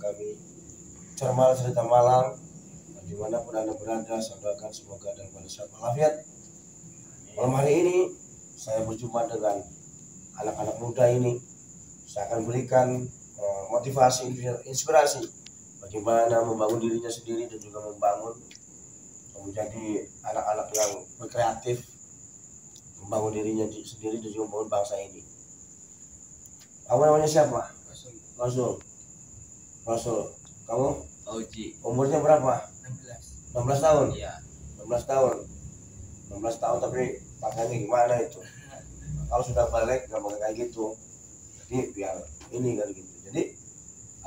kami Cermal Cerita Malang. Dimanapun Anda berada, saya doakan semoga dalam keadaan sehat walafiat. Malam hari ini saya berjumpa dengan anak-anak muda ini. Saya akan berikan motivasi, inspirasi bagaimana membangun dirinya sendiri dan juga membangun menjadi anak-anak yang berkreatif, membangun dirinya sendiri dan juga membangun bangsa ini. Kamu namanya siapa? Rasul. Kamu? Oji. Umurnya berapa? 16 tahun? Iya. 16 tahun. 16 tahun tapi pakaiannya gimana itu? Kalau sudah balik nggak pakai kayak gitu. Jadi biar ini kan gitu. Jadi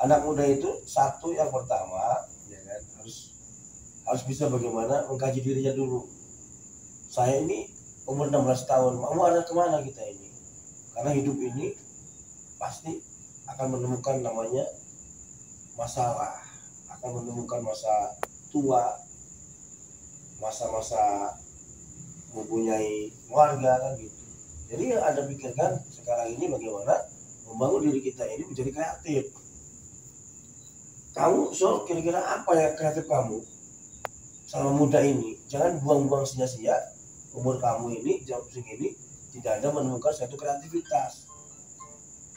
anak muda itu satu yang pertama, ya kan, harus bisa bagaimana mengkaji dirinya dulu. Saya ini umur 16 tahun, mau arah kemana kita ini? Karena hidup ini pasti akan menemukan namanya masalah, akan menemukan masa tua, masa-masa mempunyai keluarga kan gitu. Jadi yang Anda pikirkan sekarang ini bagaimana membangun diri kita ini menjadi kreatif. Kamu kira-kira apa ya kreatif kamu selama muda ini? Jangan buang-buang sia-sia umur kamu ini jam segini tidak ada menemukan suatu kreativitas.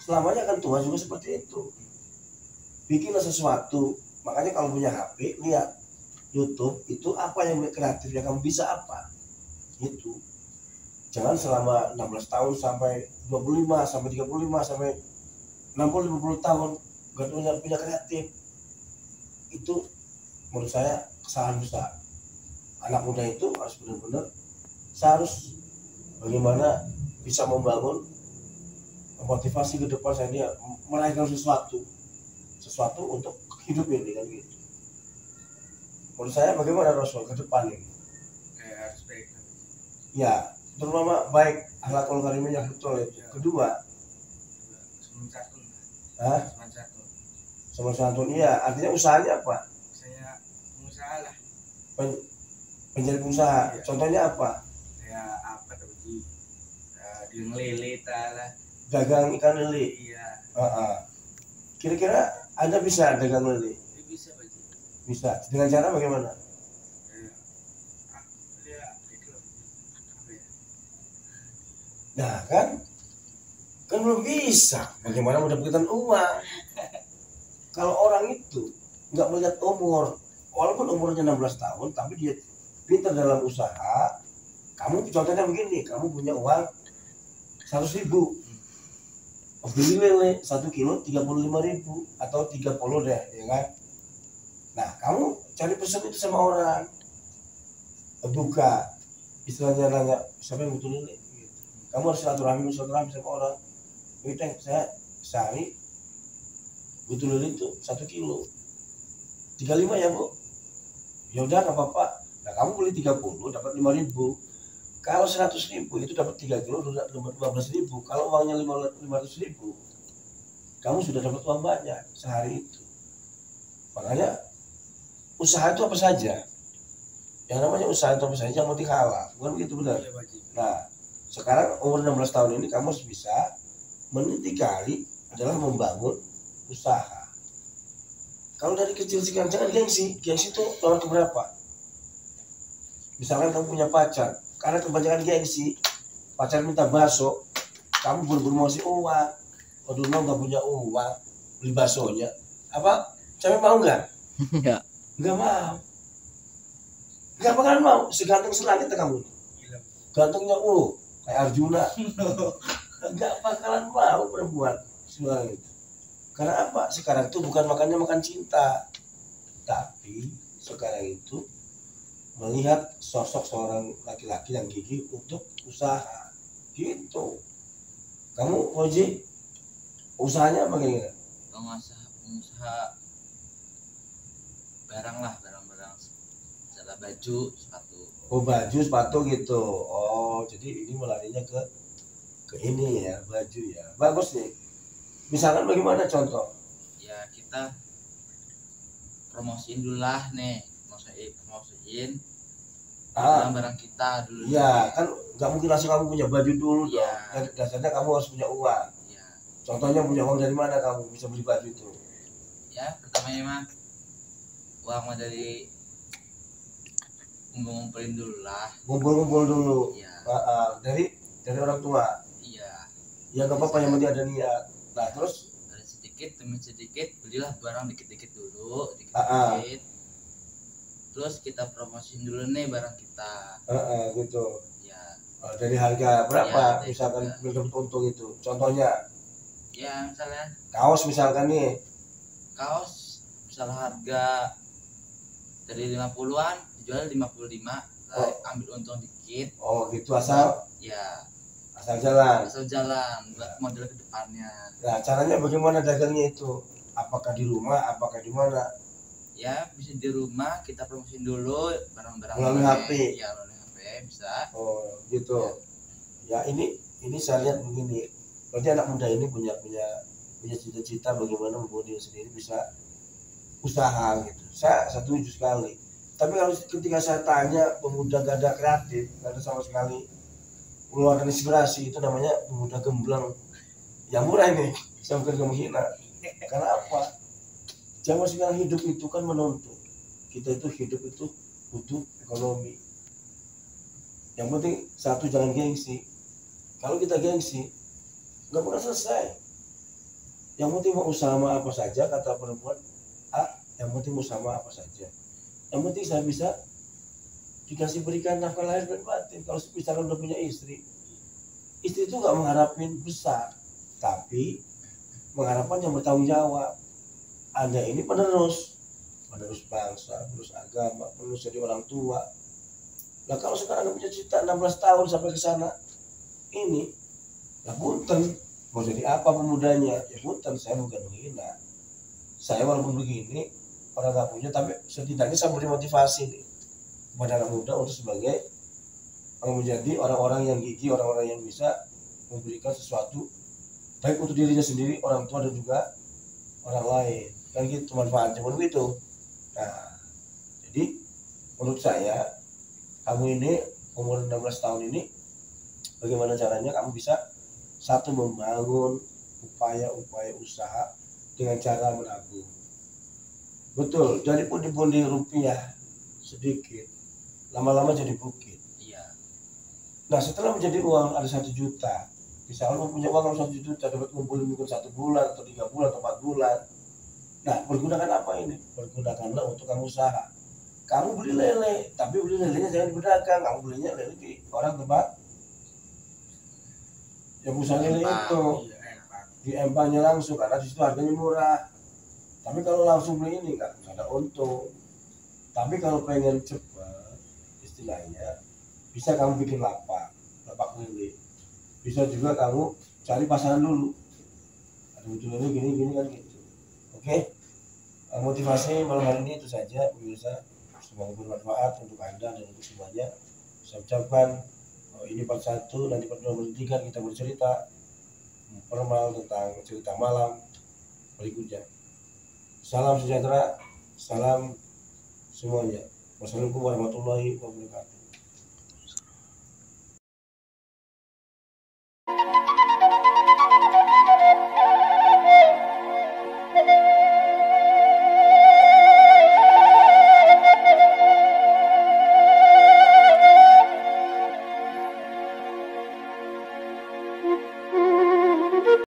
Selamanya akan tua juga seperti itu. Bikinlah sesuatu. Makanya kalau punya HP, lihat YouTube itu apa yang kreatif yang kamu bisa apa. Itu. Jangan selama 16 tahun sampai 25, sampai 35, sampai 60, 50 tahun gak punya kreatif. Itu menurut saya kesalahan besar. Anak muda itu harus benar-benar harus bagaimana bisa membangun motivasi ke depan saya dia meraihkan sesuatu untuk hidup ini kan gitu. Menurut saya bagaimana Rasul ke depan ini? Harus baik. Ya, terutama baik akhlakul karimah yang betul itu. Kedua, sopan santun. Iya, artinya usahanya apa? Saya pengusaha lah. Penjadi pengusaha. Iya. Contohnya apa? Ya apa tadi? Di ngelele lah. Dagang ikan lele. Iya. Kira-kira Anda bisa dagang lele? Bisa Pak. Bisa. Dengan cara bagaimana? Nah kan belum bisa. Bagaimana mendapatkan uang? Kalau orang itu nggak melihat umur, walaupun umurnya 16 tahun, tapi dia pintar dalam usaha. Kamu contohnya begini, kamu punya uang 100.000, beli lele 1 kilo 35.000 atau 30 deh, ya kan? Nah, kamu cari pesan itu sama orang, buka, istilahnya nanya siapa yang butuh lele. Kamu harus silaturahmi sama orang. Ini saya sehari butuh lele itu 1 kilo 35 ya bu. Ya udah nggak apa-apa. Nah kamu beli 30 dapat 5.000. Kalau 100.000 itu dapat 3 kilo dapat 15.000. Kalau uangnya 500.000, kamu sudah dapat uang banyak sehari itu. Makanya usaha itu apa saja. Yang namanya usaha itu apa saja yang penting halal. Bukan begitu benar? Nah sekarang umur 16 tahun ini kamu harus bisa meniti kali adalah membangun usaha. Kalau dari kecil sekarang jangan gengsi itu nomor keberapa? Misalkan kamu punya pacar, karena kebanyakan gengsi, pacar minta bakso, kamu buru-buru ngasih uang. Waduh, nggak punya uang, beli baksonya. Apa? Cewek mau nggak? Enggak. Nggak mau. Nggak bakalan mau. Seganteng selangit kamu. Gantengnya, kayak Arjuna. Nggak bakalan mau perempuan selangit. Karena apa? Sekarang itu bukan makan cinta, tapi sekarang itu melihat sosok seorang laki-laki yang gigih untuk usaha gitu. Kamu Oji usahanya apa kira-kira? Pengusaha barang-barang misalnya baju, sepatu. Baju sepatu gitu. Jadi ini melarinya ke ini ya, baju ya. Bagus nih. Misalkan bagaimana contoh? Ya kita promosiin dulu lah nih, promosiin barang kita dulu. Iya, kan nggak mungkin langsung kamu punya baju dulu dong. Ya. Dasarnya kamu harus punya uang. Ya. Contohnya punya uang dari mana kamu bisa beli baju itu? Ya pertama namanya mah uang mah dari ngumpulin dulu lah. Ngumpul-ngumpul dulu. Iya. Dari orang tua. Iya. Ya nggak apa-apa, yang penting ada niat. Nah terus ada sedikit demi sedikit belilah barang dikit-dikit dulu, dikit-dikit. Terus kita promosiin dulu nih barang kita. Gitu. Ya. Dari harga berapa? Ya, misalkan belum untung itu. Contohnya. Ya misalnya. Kaos misalkan nih. Kaos misalnya harga dari 50-an dijual 55, ambil untung dikit. Oh gitu, asal ya asal jalan buat model kedepannya. Nah caranya bagaimana dagangnya itu? Apakah di rumah, apakah di mana? Ya bisa di rumah, kita promosiin dulu barang-barang melalui HP. Ya melalui HP bisa. Oh gitu ya. Ini saya lihat begini, berarti anak muda ini punya cita-cita bagaimana membuat diri sendiri bisa usaha gitu. Saya setuju sekali. Tapi kalau ketika saya tanya pemuda gak ada kreatif, gak ada sama sekali mengeluarkan inspirasi, itu namanya pemuda gemblang yang murah ini. Saya bukan menghina. Karena apa? Zaman sekarang hidup itu kan menuntut. Kita itu hidup itu butuh ekonomi. Yang penting satu, jangan gengsi. Kalau kita gengsi, nggak pernah selesai. Yang penting mau usaha apa saja, kata perempuan yang penting usaha apa saja. Yang penting saya bisa dikasih berikan nafkah lahir dan batin. Kalau misalkan udah punya istri itu nggak mengharapin besar, tapi mengharapkan yang bertanggung jawab. Anda ini penerus bangsa, penerus agama, penerus jadi orang tua. Nah kalau sekarang Anda punya cita 16 tahun sampai ke sana, ini ya punten, mau jadi apa pemudanya? Ya punten, saya bukan menghina. Saya walaupun begini orang nggak punya, tapi setidaknya saya beri motivasi nih kepada anak muda untuk sebagai menjadi orang-orang yang gigih, orang-orang yang bisa memberikan sesuatu baik untuk dirinya sendiri, orang tua, dan juga orang lain. Kan gitu manfaatnya pun gitu. Nah, jadi menurut saya kamu ini umur 16 tahun ini, bagaimana caranya kamu bisa satu membangun upaya-upaya usaha dengan cara menabung. Betul, dari pundi-pundi rupiah sedikit, lama-lama jadi bukit. Iya. Nah setelah menjadi uang ada 1 juta, misalnya punya uang 1 juta, dapat kumpulin mungkin 1 bulan atau 3 bulan atau 4 bulan. Nah pergunakan apa ini? Pergunakanlah untuk kamu usaha. Kamu beli lele, tapi beli lelenya jangan di pedagang, kamu belinya lele di orang tempat yang usaha lele itu, di empangnya langsung, karena di situ harganya murah. Tapi kalau langsung beli ini nggak ada untung. Tapi kalau pengen cepat, istilahnya bisa kamu bikin lapak lele. Bisa juga kamu cari pasaran dulu. Ada muncul lele gini kan gitu. Oke? Motivasi malam hari ini itu saja, pemirsa. Semoga bermanfaat untuk Anda dan untuk semuanya. Saya ucapkan ini part 1, nanti part 2, part 3 kita bercerita formal tentang cerita malam berikutnya. Salam sejahtera, salam semuanya. Wassalamualaikum warahmatullahi wabarakatuh.